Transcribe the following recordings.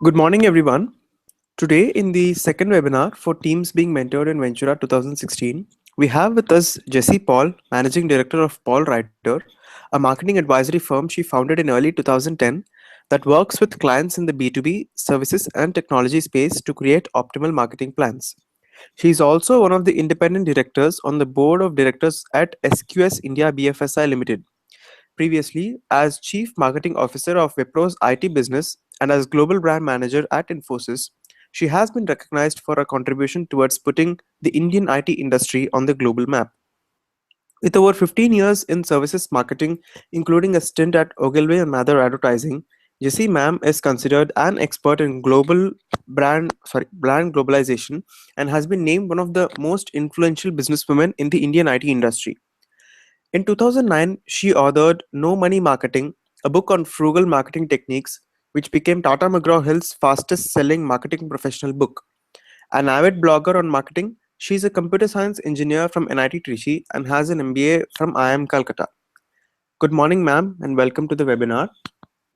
Good morning, everyone. Today, in the second webinar for teams being mentored in Ventura 2016, we have with us Jessie Paul, Managing Director of Paul Writer, a marketing advisory firm she founded in early 2010 that works with clients in the B2B, services, and technology space to create optimal marketing plans. She is also one of the independent directors on the board of directors at SQS India BFSI Limited. Previously, as Chief Marketing Officer of Wipro's IT business and as Global Brand Manager at Infosys, she has been recognized for her contribution towards putting the Indian IT industry on the global map. With over 15 years in services marketing, including a stint at Ogilvy and Mather Advertising, Jessie Ma'am is considered an expert in brand globalization and has been named one of the most influential businesswomen in the Indian IT industry. In 2009, she authored No Money Marketing, a book on frugal marketing techniques, which became Tata McGraw Hill's fastest selling marketing professional book. An avid blogger on marketing, she is a computer science engineer from NIT Trichy and has an MBA from IIM Calcutta. Good morning, ma'am, and welcome to the webinar.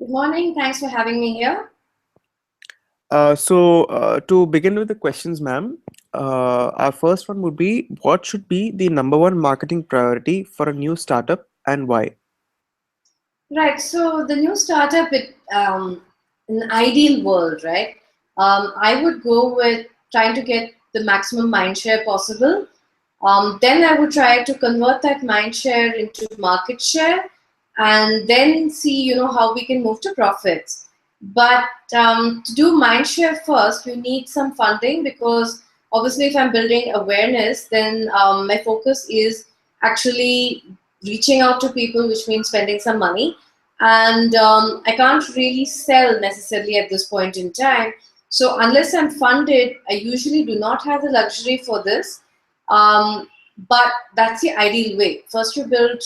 Good morning. Thanks for having me here. To begin with the questions, ma'am, our first one would be what should be the number one marketing priority for a new startup and why? Right. So the new startup, an ideal world, right? I would go with trying to get the maximum mind share possible. Then I would try to convert that mind share into market share, and then see, how we can move to profits. But to do mind share first, we need some funding because obviously, if I'm building awareness, then my focus is actually reaching out to people, which means spending some money. And I can't really sell necessarily at this point in time. So unless I'm funded, I usually do not have the luxury for this. But that's the ideal way. First, you build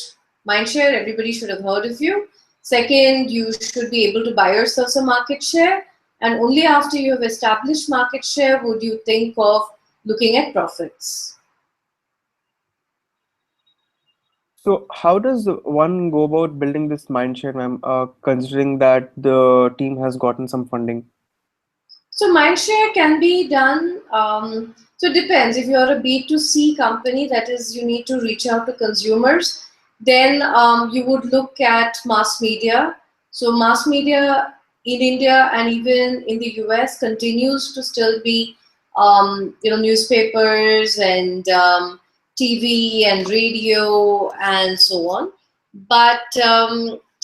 mindshare, everybody should have heard of you. Second, you should be able to buy yourself some market share. And only after you have established market share would you think of looking at profits. So, how does one go about building this mindshare, ma'am, considering that the team has gotten some funding? So mindshare can be done. So it depends. If you're a B2C company, that is, you need to reach out to consumers, then you would look at mass media. So mass media in India and even in the US continues to still be, newspapers and TV and radio and so on. But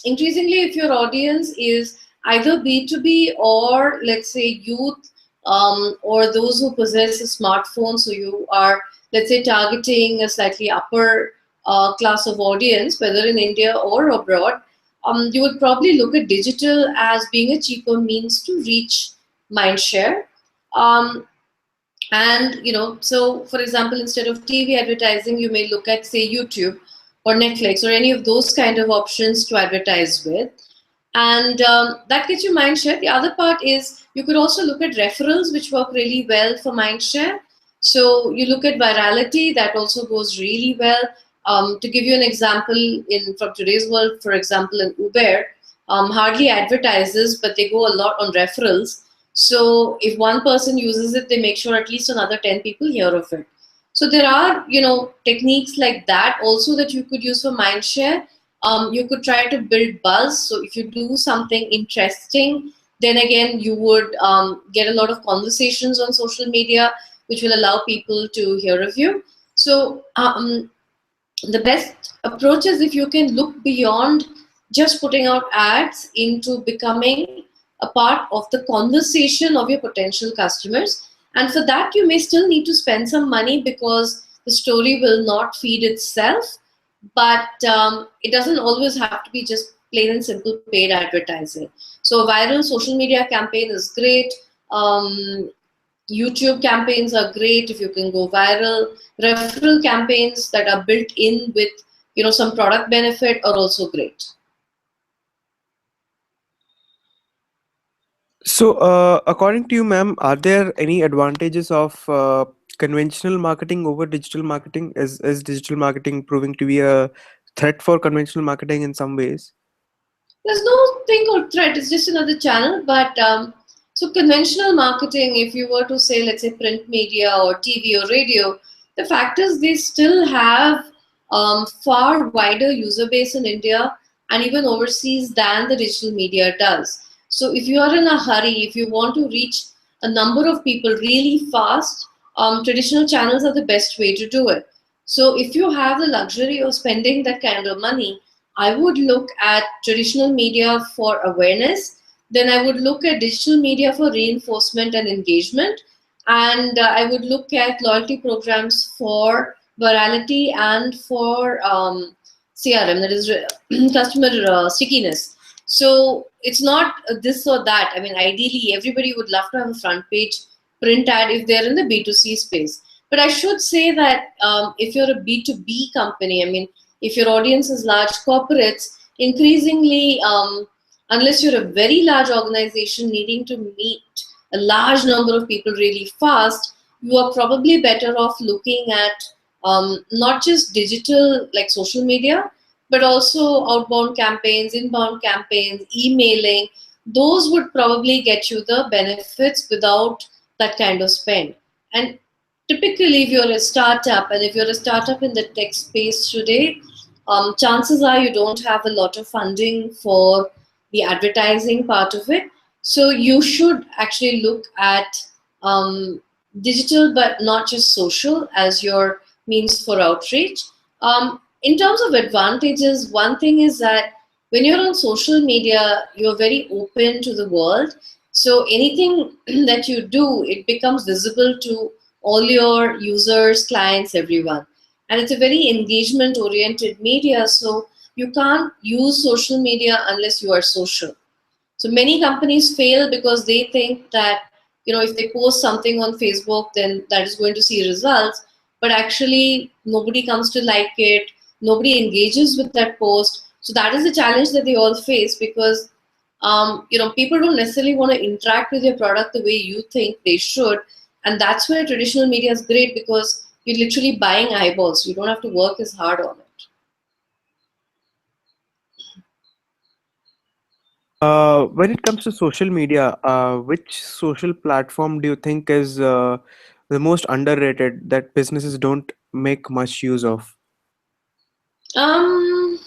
increasingly, if your audience is either B2B or let's say youth, or those who possess a smartphone. So you are, let's say, targeting a slightly upper class of audience, whether in India or abroad. You would probably look at digital as being a cheaper means to reach mindshare. Um, and so for example, instead of TV advertising, you may look at, say, YouTube or Netflix or any of those kind of options to advertise with, and that gets you mindshare. The other part is you could also look at referrals, which work really well for mindshare. So you look at virality, that also goes really well. To give you an example, in from today's world, for example, in Uber, hardly advertises, but they go a lot on referrals. So if one person uses it, they make sure at least another 10 people hear of it. So there are, techniques like that also that you could use for mindshare. You could try to build buzz. So if you do something interesting, then again you would get a lot of conversations on social media, which will allow people to hear of you. So the best approach is if you can look beyond just putting out ads into becoming a part of the conversation of your potential customers. And for that, you may still need to spend some money because the story will not feed itself. But it doesn't always have to be just plain and simple paid advertising. So a viral social media campaign is great. YouTube campaigns are great if you can go viral. Referral campaigns that are built in with some product benefit are also great. So, according to you, ma'am, are there any advantages of conventional marketing over digital marketing? Is digital marketing proving to be a threat for conventional marketing in some ways? There's no thing or threat. It's just another channel. But So, conventional marketing, if you were to say, let's say, print media or TV or radio, the fact is they still have far wider user base in India and even overseas than the digital media does. So, if you are in a hurry, if you want to reach a number of people really fast, traditional channels are the best way to do it. So, if you have the luxury of spending that kind of money, I would look at traditional media for awareness, then I would look at digital media for reinforcement and engagement, and I would look at loyalty programs for virality and for CRM, that is customer stickiness. So it's not this or that. I mean, ideally, everybody would love to have a front page print ad if they're in the B2C space. But I should say that if you're a B2B company, I mean, if your audience is large corporates, increasingly, unless you're a very large organization needing to meet a large number of people really fast, you are probably better off looking at not just digital like social media, but also outbound campaigns, inbound campaigns, emailing. Those would probably get you the benefits without that kind of spend. And typically, if you're a startup, and if you're a startup in the tech space today, chances are you don't have a lot of funding for the advertising part of it. So you should actually look at digital, but not just social, as your means for outreach. In terms of advantages, one thing is that when you're on social media, you're very open to the world. So anything that you do, it becomes visible to all your users, clients, everyone. And it's a very engagement oriented media, so you can't use social media unless you are social. So many companies fail because they think that, you know, if they post something on Facebook, then that is going to see results. But actually, nobody comes to like it. Nobody engages with that post. So that is the challenge that they all face because, people don't necessarily want to interact with your product the way you think they should. And that's where traditional media is great because you're literally buying eyeballs. You don't have to work as hard on it. When it comes to social media, which social platform do you think is the most underrated that businesses don't make much use of? Um,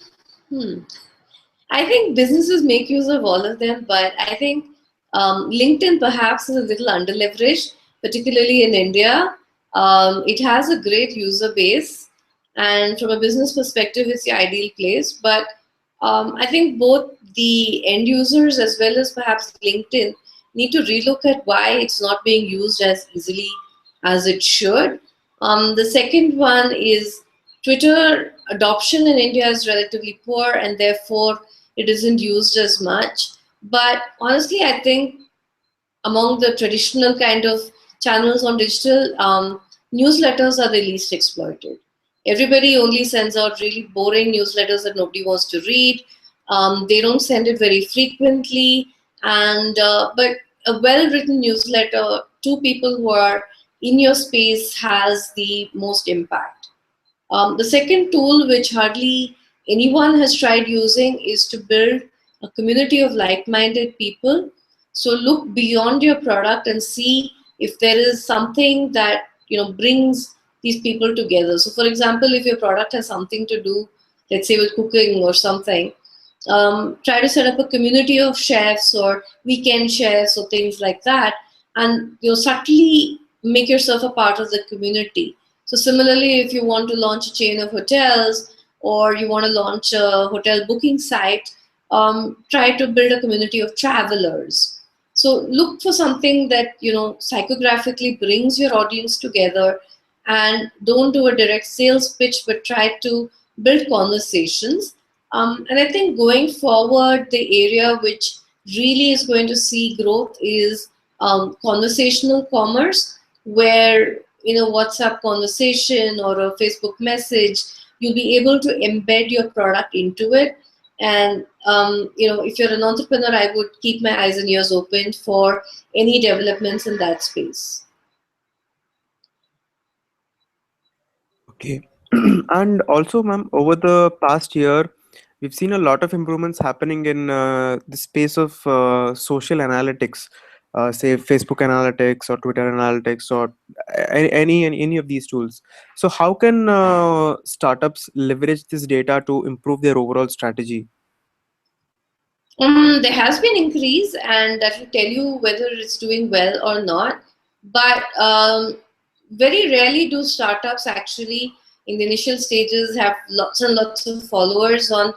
hmm. I think businesses make use of all of them, but I think LinkedIn perhaps is a little underleveraged, particularly in India. It has a great user base, and from a business perspective, it's the ideal place. But I think both the end users as well as perhaps LinkedIn need to relook at why it's not being used as easily as it should. The second one is Twitter adoption in India is relatively poor, and therefore it isn't used as much. But honestly, I think among the traditional kind of channels on digital, newsletters are the least exploited. Everybody only sends out really boring newsletters that nobody wants to read. They don't send it very frequently, and but a well-written newsletter to people who are in your space has the most impact. The second tool, which hardly anyone has tried using, is to build a community of like minded people. So look beyond your product and see if there is something that brings these people together. So, for example, if your product has something to do, let's say, with cooking or something, try to set up a community of chefs or weekend chefs or things like that, and subtly make yourself a part of the community. So similarly, if you want to launch a chain of hotels or you want to launch a hotel booking site, try to build a community of travelers. So look for something that psychographically brings your audience together, and don't do a direct sales pitch, but try to build conversations. And I think going forward, the area which really is going to see growth is conversational commerce, where WhatsApp conversation or a Facebook message, you'll be able to embed your product into it. And if you're an entrepreneur, I would keep my eyes and ears open for any developments in that space. Okay. And also, ma'am, over the past year, we've seen a lot of improvements happening in the space of social analytics. say Facebook Analytics or Twitter Analytics or any of these tools. So how can startups leverage this data to improve their overall strategy? There has been increase, and that will tell you whether it's doing well or not. But very rarely do startups actually, in the initial stages, have lots and lots of followers on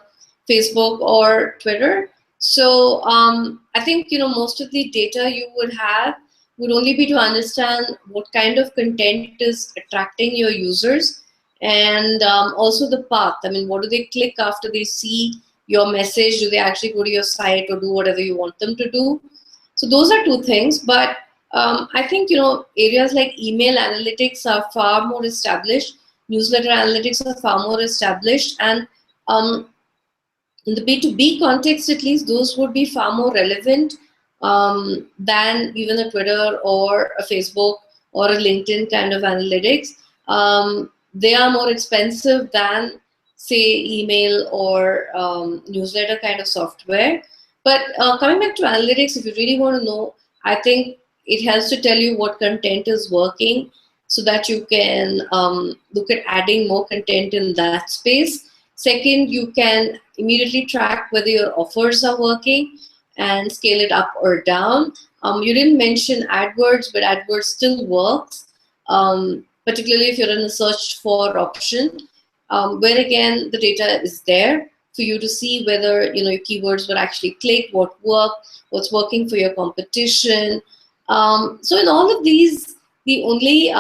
Facebook or Twitter. So I think most of the data you would have would only be to understand what kind of content is attracting your users, and also the path. I mean, what do they click after they see your message? Do they actually go to your site or do whatever you want them to do? So those are two things. But I think areas like email analytics are far more established. Newsletter analytics are far more established, and um, in the B2B context, at least, those would be far more relevant than even a Twitter or a Facebook or a LinkedIn kind of analytics. They are more expensive than, say, email or newsletter kind of software. But coming back to analytics, if you really want to know, I think it helps to tell you what content is working so that you can look at adding more content in that space. Second, you can immediately track whether your offers are working and scale it up or down. You didn't mention AdWords, but AdWords still works, particularly if you're in a search for option, where again the data is there for you to see whether your keywords were actually clicked, what worked, what's working for your competition. So in all of these, the only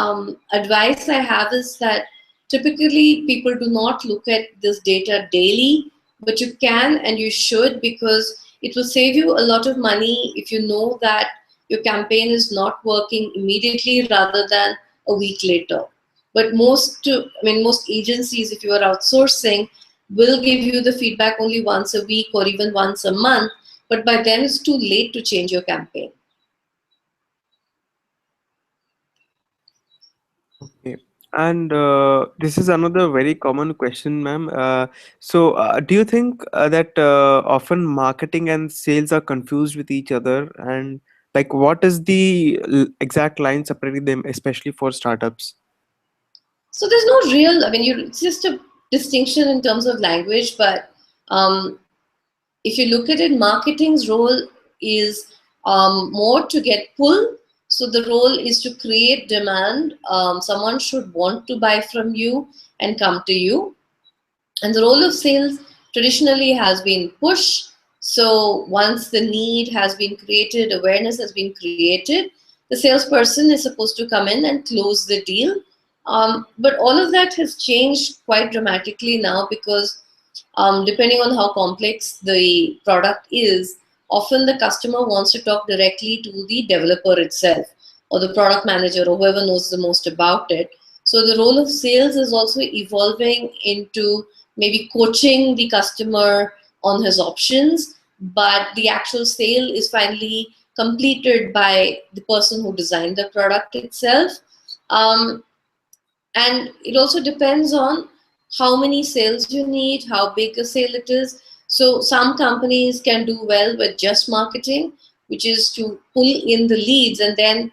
advice I have is that typically people do not look at this data daily, but you can and you should, because it will save you a lot of money if you know that your campaign is not working immediately rather than a week later. But most agencies, if you are outsourcing, will give you the feedback only once a week or even once a month, but by then it's too late to change your campaign. Okay. And this is another very common question, ma'am. So, do you think that often marketing and sales are confused with each other? And like, what is the exact line separating them, especially for startups? So there's no real, it's just a distinction in terms of language, but um, if you look at it, marketing's role is more to get pull. So the role is to create demand. Someone should want to buy from you and come to you. And the role of sales traditionally has been push. So once the need has been created, awareness has been created, the salesperson is supposed to come in and close the deal. But all of that has changed quite dramatically now because depending on how complex the product is, often the customer wants to talk directly to the developer itself or the product manager or whoever knows the most about it. So the role of sales is also evolving into maybe coaching the customer on his options, but the actual sale is finally completed by the person who designed the product itself. Um, and it also depends on how many sales you need, how big a sale it is. So some companies can do well with just marketing, which is to pull in the leads, and then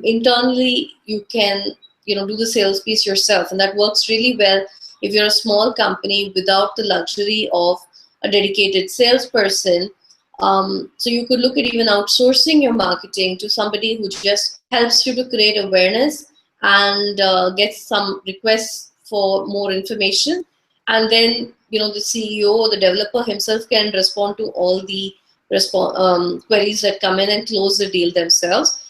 internally you can do the sales piece yourself, and that works really well if you're a small company without the luxury of a dedicated salesperson. So you could look at even outsourcing your marketing to somebody who just helps you to create awareness and get some requests for more information, and then the CEO or the developer himself can respond to all the queries that come in and close the deal themselves.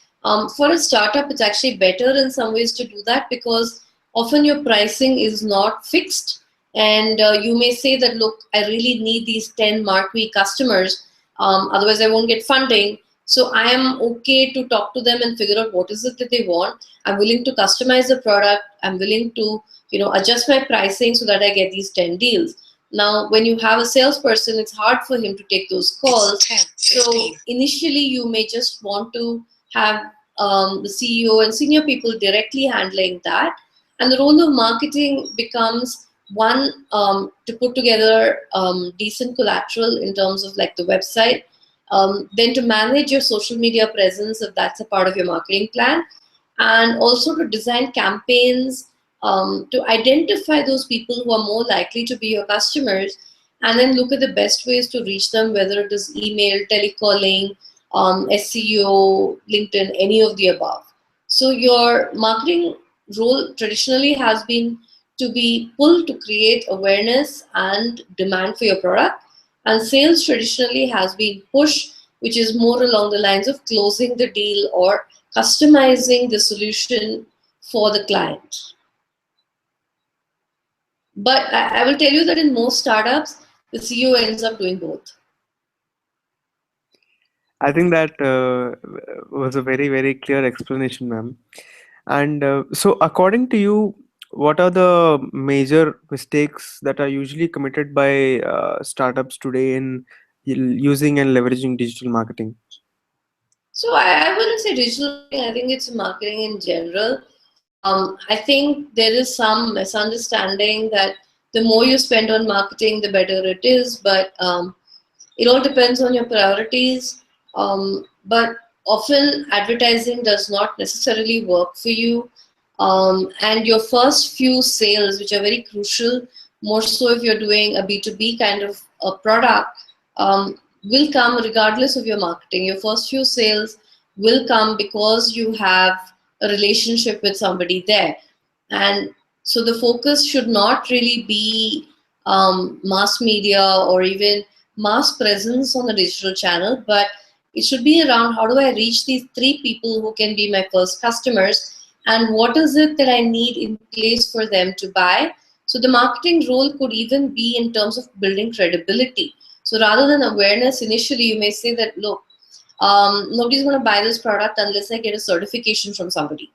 For a startup, it's actually better in some ways to do that because often your pricing is not fixed, and you may say that, look, I really need these 10 marquee customers, otherwise I won't get funding. So I am okay to talk to them and figure out what is it that they want. I'm willing to customize the product. I'm willing to adjust my pricing so that I get these 10 deals. Now, when you have a salesperson, it's hard for him to take those calls. So initially, you may just want to have the CEO and senior people directly handling that. And the role of marketing becomes one, to put together decent collateral in terms of like the website, Then to manage your social media presence, if that's a part of your marketing plan, and also to design campaigns to identify those people who are more likely to be your customers, and then look at the best ways to reach them, whether it is email, telecalling, SEO, LinkedIn, any of the above. So your marketing role traditionally has been to be pull to create awareness and demand for your product, and sales traditionally has been push, which is more along the lines of closing the deal or customizing the solution for the client. But I will tell you that in most startups, the CEO ends up doing both. I think that was a very, very clear explanation, ma'am. And so, according to you, what are the major mistakes that are usually committed by startups today in using and leveraging digital marketing? So I wouldn't say digital marketing, I think it's marketing in general. I think there is some misunderstanding that the more you spend on marketing, the better it is. But it all depends on your priorities. But often advertising does not necessarily work for you. And your first few sales, which are very crucial, more so if you're doing a B2B kind of a product, will come regardless of your marketing. Your first few sales will come because you have a relationship with somebody there. And so the focus should not really be mass media or even mass presence on the digital channel, but it should be around how do I reach these three people who can be my first customers, and what is it that I need in place for them to buy. So the marketing role could even be in terms of building credibility. So rather than awareness, initially you may say that, look, nobody's going to buy this product unless I get a certification from somebody.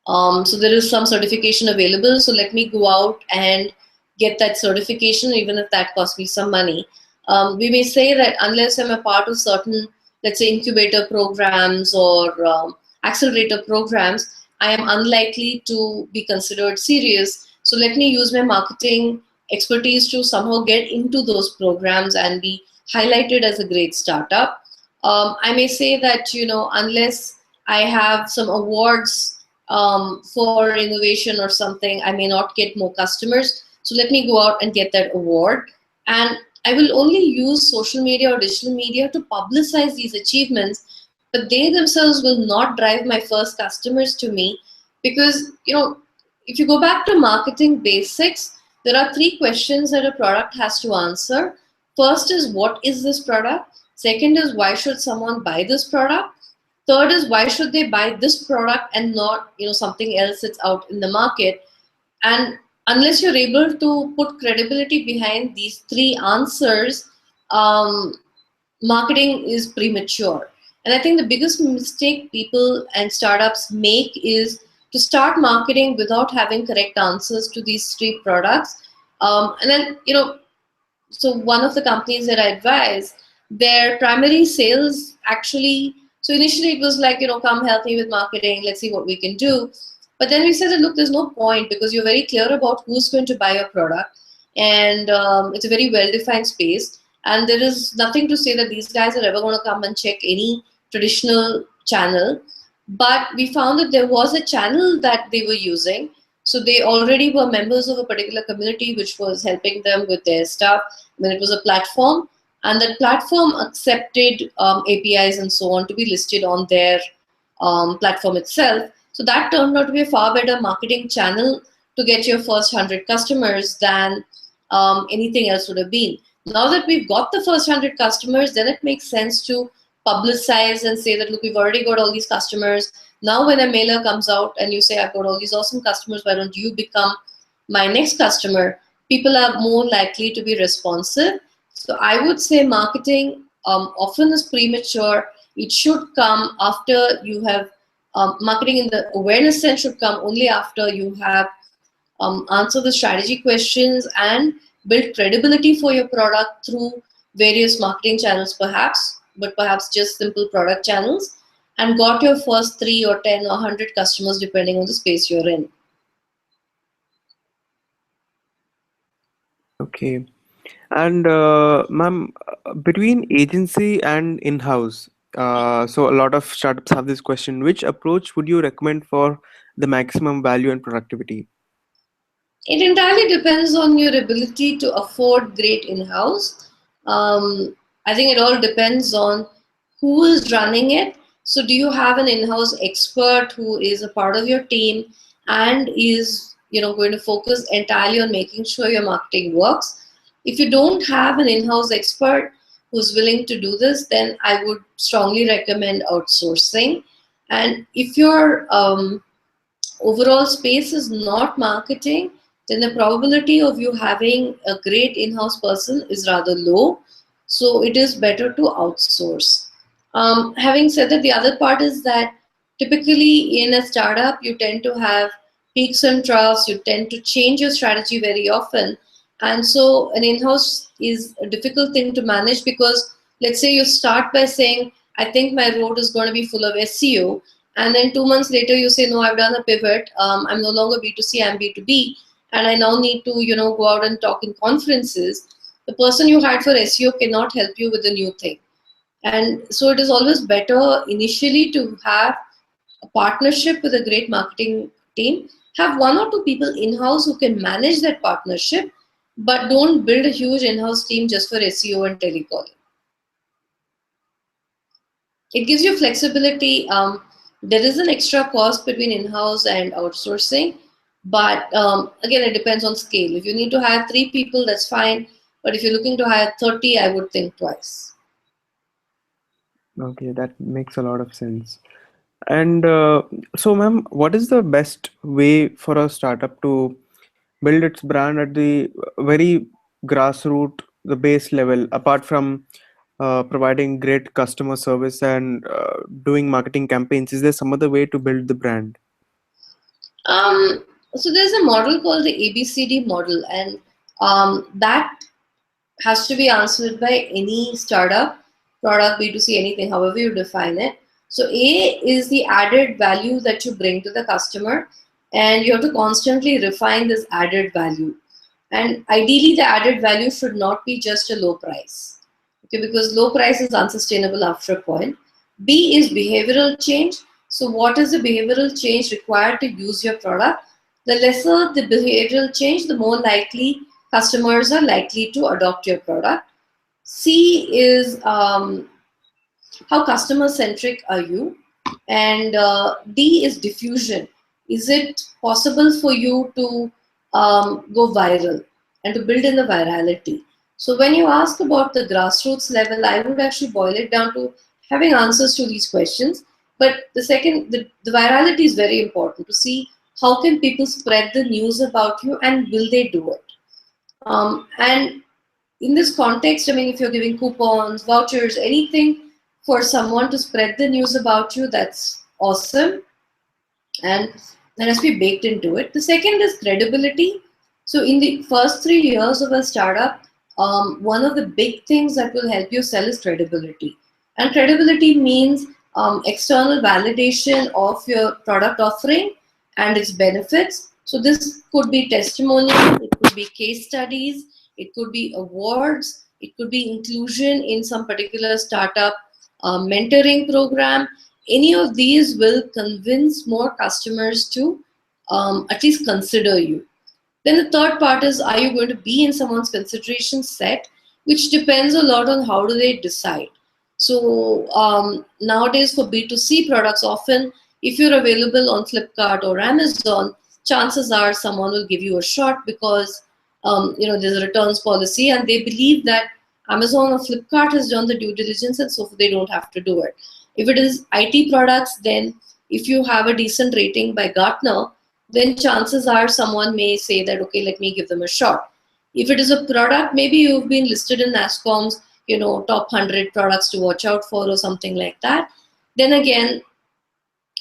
So there is some certification available. So let me go out and get that certification, even if that costs me some money. We may say that unless I'm a part of certain, let's say, incubator programs or accelerator programs, I am unlikely to be considered serious. So let me use my marketing expertise to somehow get into those programs and be highlighted as a great startup. I may say that, unless I have some awards for innovation or something, I may not get more customers. So let me go out and get that award. And I will only use social media or digital media to publicize these achievements, but they themselves will not drive my first customers to me because, if you go back to marketing basics, there are three questions that a product has to answer. First is, what is this product? Second is, why should someone buy this product? Third is, why should they buy this product and not something else that's out in the market? And unless you're able to put credibility behind these three answers, um, marketing is premature. And I think the biggest mistake people and startups make is to start marketing without having correct answers to these three products. And then, so one of the companies that I advise, their primary sales actually, so initially it was like, come help me with marketing, let's see what we can do. But then we said that, look, there's no point because you're very clear about who's going to buy your product, and it's a very well-defined space. And there is nothing to say that these guys are ever going to come and check any traditional channel. But we found that there was a channel that they were using. So they already were members of a particular community which was helping them with their stuff. When it was a platform, and that platform accepted APIs and so on to be listed on their platform itself. So that turned out to be a far better marketing channel to get your first 100 customers than anything else would have been. Now that we've got the first 100 customers, then it makes sense to publicize and say that, look, we've already got all these customers. Now when a mailer comes out and you say, I've got all these awesome customers, why don't you become my next customer? People are more likely to be responsive. So I would say marketing often is premature. It should come after you have marketing in the awareness sense should come only after you have answered the strategy questions and build credibility for your product through various marketing channels, perhaps, but perhaps just simple product channels, and got your first 3 or 10 or 100 customers depending on the space you're in. Okay. And ma'am, between agency and in-house, so a lot of startups have this question: which approach would you recommend for the maximum value and productivity? It entirely depends on your ability to afford great in-house. I think it all depends on who is running it. So, do you have an in-house expert who is a part of your team and is going to focus entirely on making sure your marketing works? If you don't have an in-house expert who's willing to do this, then I would strongly recommend outsourcing. And if you're overall space is not marketing, then the probability of you having a great in-house person is rather low. So it is better to outsource. Having said that, the other part is that typically in a startup, you tend to have peaks and troughs. You tend to change your strategy very often, and so an in-house is a difficult thing to manage because let's say you start by saying, "I think my road is going to be full of SEO," and then 2 months later you say, no, I've done a pivot, I'm no longer B2C, I'm B2B, and I now need to go out and talk in conferences. The person you hired for SEO cannot help you with a new thing. And so it is always better initially to have a partnership with a great marketing team, have one or two people in-house who can manage that partnership, but don't build a huge in-house team just for SEO and telecalling. It gives you flexibility. There is an extra cost between in-house and outsourcing, but again, it depends on scale. If you need to hire 3 people, that's fine. But if you're looking to hire 30, I would think twice. Okay, that makes a lot of sense. And so, ma'am, what is the best way for a startup to build its brand at the very grassroots, the base level, apart from providing great customer service and doing marketing campaigns? Is there some other way to build the brand? Um, so there's a model called the ABCD model, and that has to be answered by any startup, product, B2C, anything, however you define it. So, A is the added value that you bring to the customer, and you have to constantly refine this added value. And ideally, the added value should not be just a low price, okay, because low price is unsustainable after a point. B is behavioral change. So, what is the behavioral change required to use your product? The lesser the behavioral change, the more likely customers are likely to adopt your product. C is how customer centric are you? And D is diffusion. Is it possible for you to go viral and to build in the virality? So, when you ask about the grassroots level, I would actually boil it down to having answers to these questions. But the virality is very important to see how can people spread the news about you and will they do it? And in this context, I mean, if you're giving coupons, vouchers, anything for someone to spread the news about you, that's awesome. And that has to be baked into it. The second is credibility. So, in the first 3 years of a startup, one of the big things that will help you sell is credibility. And credibility means external validation of your product offering and its benefits. So, this could be testimonial, it could be case studies, it could be awards, it could be inclusion in some particular startup mentoring program. Any of these will convince more customers to at least consider you. Then the third part is, are you going to be in someone's consideration set, which depends a lot on how do they decide. So nowadays for B2C products, often if you're available on Flipkart or Amazon, chances are someone will give you a shot because there's a returns policy and they believe that Amazon or Flipkart has done the due diligence and so they don't have to do it. If it is IT products, then if you have a decent rating by Gartner, then chances are someone may say that, okay, let me give them a shot. If it is a product, maybe you've been listed in NASSCOM's, top 100 products to watch out for or something like that, then again,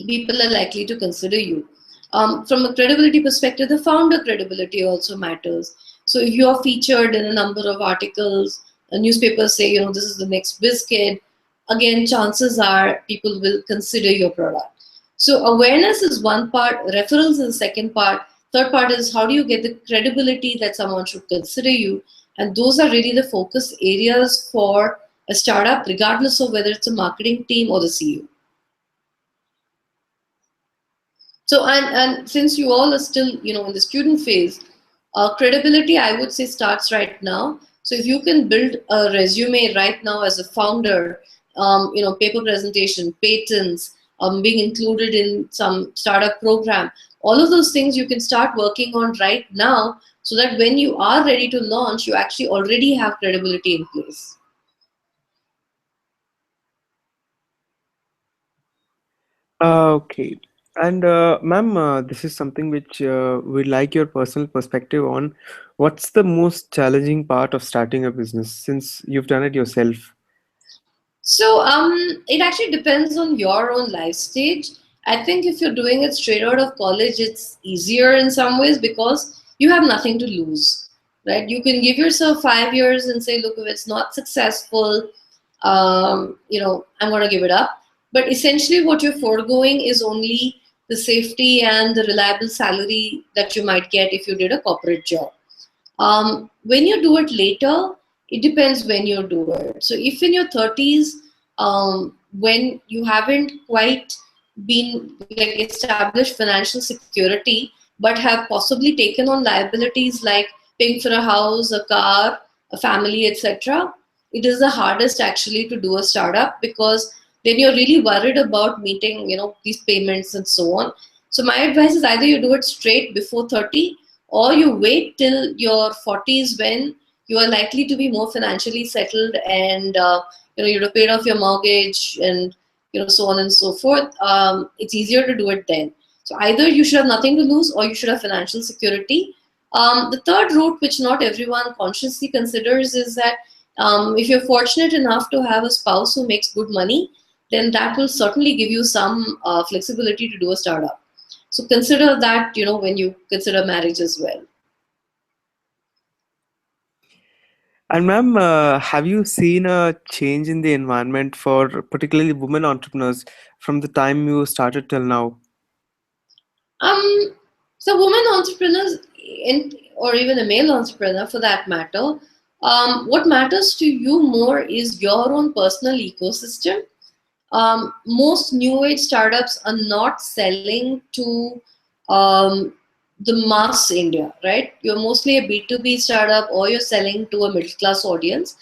people are likely to consider you. From a credibility perspective, the founder credibility also matters. So if you are featured in a number of articles, newspapers say, this is the next biscuit, again, chances are people will consider your product. So awareness is one part, referrals is the second part. Third part is how do you get the credibility that someone should consider you. And those are really the focus areas for a startup, regardless of whether it's a marketing team or the CEO. So, and since you all are still, in the student phase, credibility, I would say, starts right now. So if you can build a resume right now as a founder, paper presentation, patents, being included in some startup program, all of those things you can start working on right now, so that when you are ready to launch, you actually already have credibility in place. Okay. And ma'am, this is something which we'd like your personal perspective on. What's the most challenging part of starting a business since you've done it yourself? So it actually depends on your own life stage. I think if you're doing it straight out of college, it's easier in some ways because you have nothing to lose, right? You can give yourself 5 years and say, look, if it's not successful, I'm going to give it up. But essentially, what you're foregoing is only the safety and the reliable salary that you might get if you did a corporate job. When you do it later, it depends when you do it. So if in your 30s, when you haven't quite been like established financial security, but have possibly taken on liabilities like paying for a house, a car, a family, etc., it is the hardest actually to do a startup, because then you're really worried about meeting, these payments and so on. So my advice is either you do it straight before 30, or you wait till your 40s when you are likely to be more financially settled, and you'd have paid off your mortgage, and so on and so forth. It's easier to do it then. So either you should have nothing to lose, or you should have financial security. The third route, which not everyone consciously considers, is that if you're fortunate enough to have a spouse who makes good money, then that will certainly give you some flexibility to do a startup. So consider that, when you consider marriage as well. And ma'am, have you seen a change in the environment for particularly women entrepreneurs from the time you started till now? Um, so women entrepreneurs, or even a male entrepreneur for that matter, what matters to you more is your own personal ecosystem. Most new age startups are not selling to um, the mass India, right? You're mostly a B2B startup, or you're selling to a middle class audience.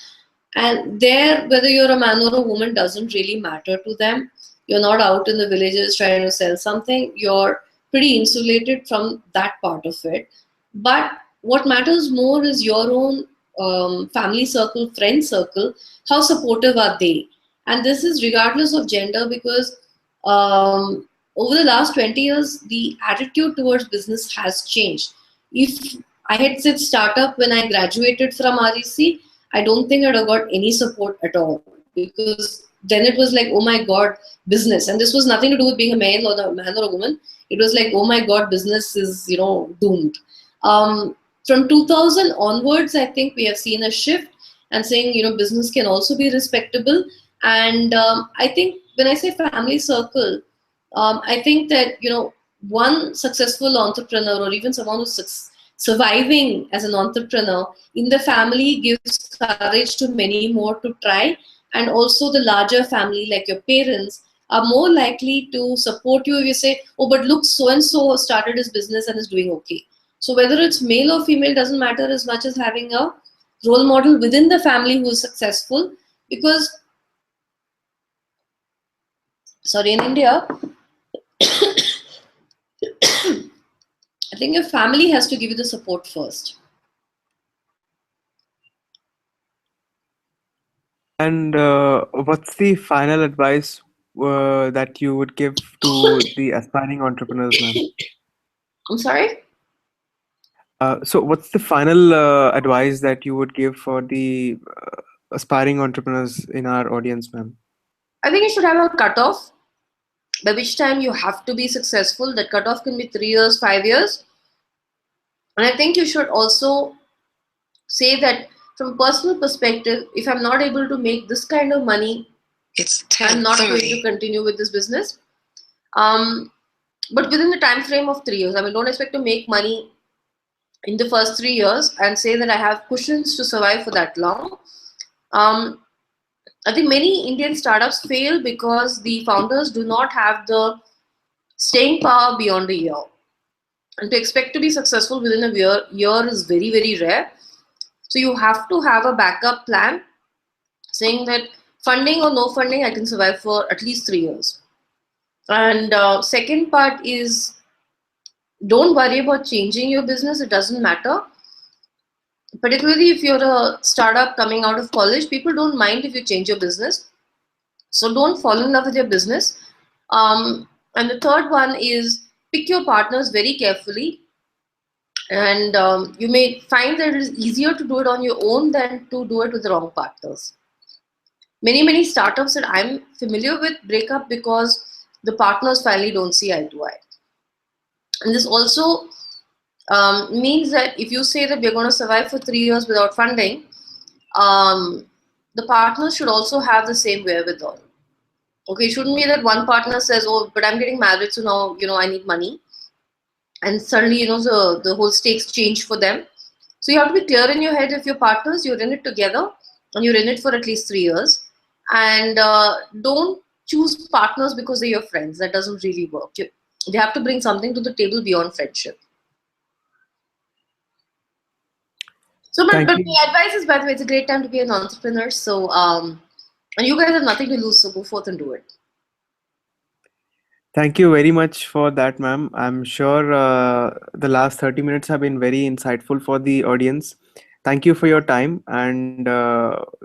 And there, whether you're a man or a woman doesn't really matter to them. You're not out in the villages trying to sell something. You're pretty insulated from that part of it. But what matters more is your own family circle, friend circle. How supportive are they? And this is regardless of gender, because over the last 20 years, the attitude towards business has changed. If I had said startup when I graduated from REC, I don't think I'd have got any support at all, because then it was like, oh my God, business. And this was nothing to do with being a male or a man or a woman. It was like, oh my God, business is, doomed. From 2000 onwards, I think we have seen a shift, and saying, business can also be respectable. And I think when I say family circle, I think that, one successful entrepreneur, or even someone who's surviving as an entrepreneur in the family, gives courage to many more to try. And also the larger family, like your parents, are more likely to support you if you say, oh, but look, so and so started his business and is doing okay. So whether it's male or female doesn't matter as much as having a role model within the family who is successful. Because, sorry, in India, I think your family has to give you the support first. And what's the final advice that you would give to the aspiring entrepreneurs, ma'am? I'm sorry? So, what's the final advice that you would give for the aspiring entrepreneurs in our audience, ma'am? I think you should have a cutoff by which time you have to be successful. That cutoff can be 3 years, 5 years. And I think you should also say that from personal perspective, if I'm not able to make this kind of money, I'm not going to continue with this business. Um, but within the time frame of 3 years, I mean, don't expect to make money in the first 3 years and say that I have cushions to survive for that long. Um, I think many Indian startups fail because the founders do not have the staying power beyond a year. And to expect to be successful within a year is very, very rare. So you have to have a backup plan saying that funding or no funding, I can survive for at least 3 years. And second part is don't worry about changing your business. It doesn't matter. Particularly if you're a startup coming out of college, people don't mind if you change your business. So don't fall in love with your business. And the third one is pick your partners very carefully. And you may find that it is easier to do it on your own than to do it with the wrong partners. Many startups that I'm familiar with break up because the partners finally don't see eye to eye. And this also means that if you say that we're going to survive for 3 years without funding, um, the partners should also have the same wherewithal. Okay, it shouldn't be that one partner says, "Oh, but I'm getting married, so now I need money," and suddenly the whole stakes change for them. So you have to be clear in your head if your partners, you're in it together and you're in it for at least 3 years, and don't choose partners because they're your friends. That doesn't really work. They have to bring something to the table beyond friendship. So, but Thank my you. advice is, by the way, it's a great time to be an entrepreneur. So, and you guys have nothing to lose, so go forth and do it. Thank you very much for that, ma'am. I'm sure the last 30 minutes have been very insightful for the audience. Thank you for your time, and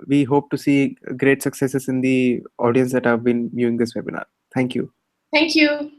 we hope to see great successes in the audience that have been viewing this webinar. Thank you. Thank you.